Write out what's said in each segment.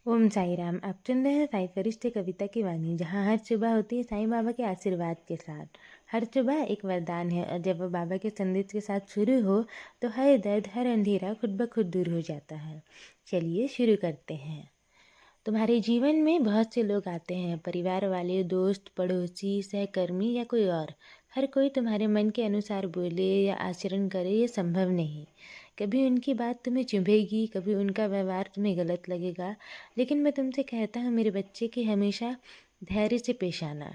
ओम साई राम। आप सुन रहे हैं साई फरिश्ते कविता की वाणी, जहाँ हर सुबह होती है साईं बाबा के आशीर्वाद के साथ। हर सुबह एक वरदान है और जब वह बाबा के संदेश के साथ शुरू हो तो हर दर्द, हर अंधेरा खुद ब खुद दूर हो जाता है। चलिए शुरू करते हैं। तुम्हारे जीवन में बहुत से लोग आते हैं, परिवार वाले, दोस्त, पड़ोसी, सहकर्मी या कोई और। हर कोई तुम्हारे मन के अनुसार बोले या आचरण करे ये संभव नहीं। कभी उनकी बात तुम्हें चुभेगी, कभी उनका व्यवहार तुम्हें गलत लगेगा, लेकिन मैं तुमसे कहता हूँ मेरे बच्चे कि हमेशा धैर्य से पेश आना।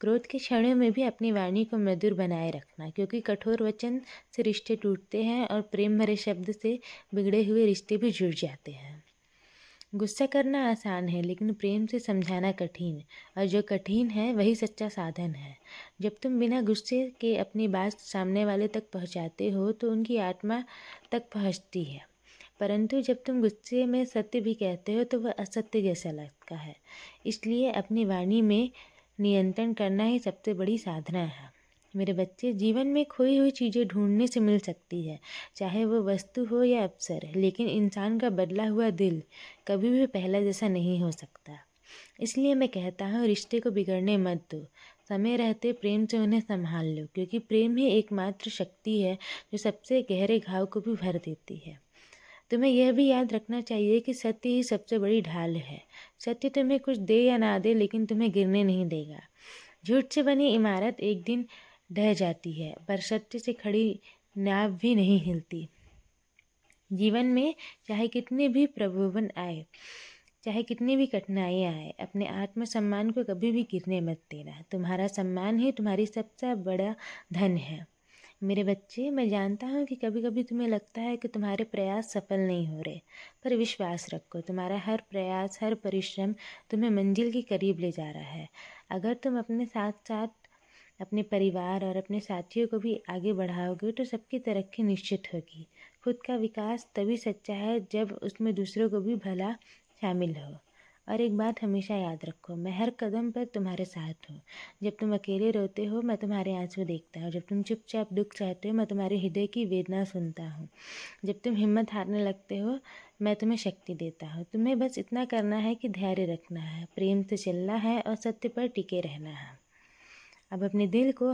क्रोध के क्षणों में भी अपनी वाणी को मधुर बनाए रखना, क्योंकि कठोर वचन से रिश्ते टूटते हैं और प्रेम भरे शब्द से बिगड़े हुए रिश्ते भी जुड़ जाते हैं। गुस्सा करना आसान है, लेकिन प्रेम से समझाना कठिन, और जो कठिन है वही सच्चा साधन है। जब तुम बिना गुस्से के अपनी बात सामने वाले तक पहुंचाते हो तो उनकी आत्मा तक पहुंचती है, परंतु जब तुम गुस्से में सत्य भी कहते हो तो वह असत्य जैसा लगता है। इसलिए अपनी वाणी में नियंत्रण करना ही सबसे बड़ी साधना है। मेरे बच्चे, जीवन में खोई हुई चीज़ें ढूंढने से मिल सकती है, चाहे वो वस्तु हो या अवसर, लेकिन इंसान का बदला हुआ दिल कभी भी पहला जैसा नहीं हो सकता। इसलिए मैं कहता हूँ रिश्ते को बिगड़ने मत दो। समय रहते प्रेम से उन्हें संभाल लो, क्योंकि प्रेम ही एकमात्र शक्ति है जो सबसे गहरे घाव को भी भर देती है। तुम्हें यह भी याद रखना चाहिए कि सत्य ही सबसे बड़ी ढाल है। सत्य तुम्हें कुछ दे या ना दे, लेकिन तुम्हें गिरने नहीं देगा। झूठ से बनी इमारत एक दिन ढह जाती है, पर सत्य से खड़ी नाव भी नहीं हिलती। जीवन में चाहे कितने भी प्रलोभन आए, चाहे कितनी भी कठिनाइयाँ आए, अपने आत्मसम्मान को कभी भी गिरने मत देना। तुम्हारा सम्मान ही तुम्हारी सबसे बड़ा धन है। मेरे बच्चे, मैं जानता हूँ कि कभी कभी तुम्हें लगता है कि तुम्हारे प्रयास सफल नहीं हो रहे, पर विश्वास रखो, तुम्हारा हर प्रयास, हर परिश्रम तुम्हें मंजिल के करीब ले जा रहा है। अगर तुम अपने साथ साथ अपने परिवार और अपने साथियों को भी आगे बढ़ाओगे तो सबकी तरक्की निश्चित होगी। खुद का विकास तभी सच्चा है जब उसमें दूसरों को भी भला शामिल हो। और एक बात हमेशा याद रखो, मैं हर कदम पर तुम्हारे साथ हूँ। जब तुम अकेले रोते हो मैं तुम्हारे आंसू देखता हूँ, जब तुम चुपचाप दुख सहते हो मैं तुम्हारे हृदय की वेदना सुनता हूँ, जब तुम हिम्मत हारने लगते हो मैं तुम्हें शक्ति देता हूँ। तुम्हें बस इतना करना है कि धैर्य रखना है, प्रेम से चलना है और सत्य पर टिके रहना है। अब अपने दिल को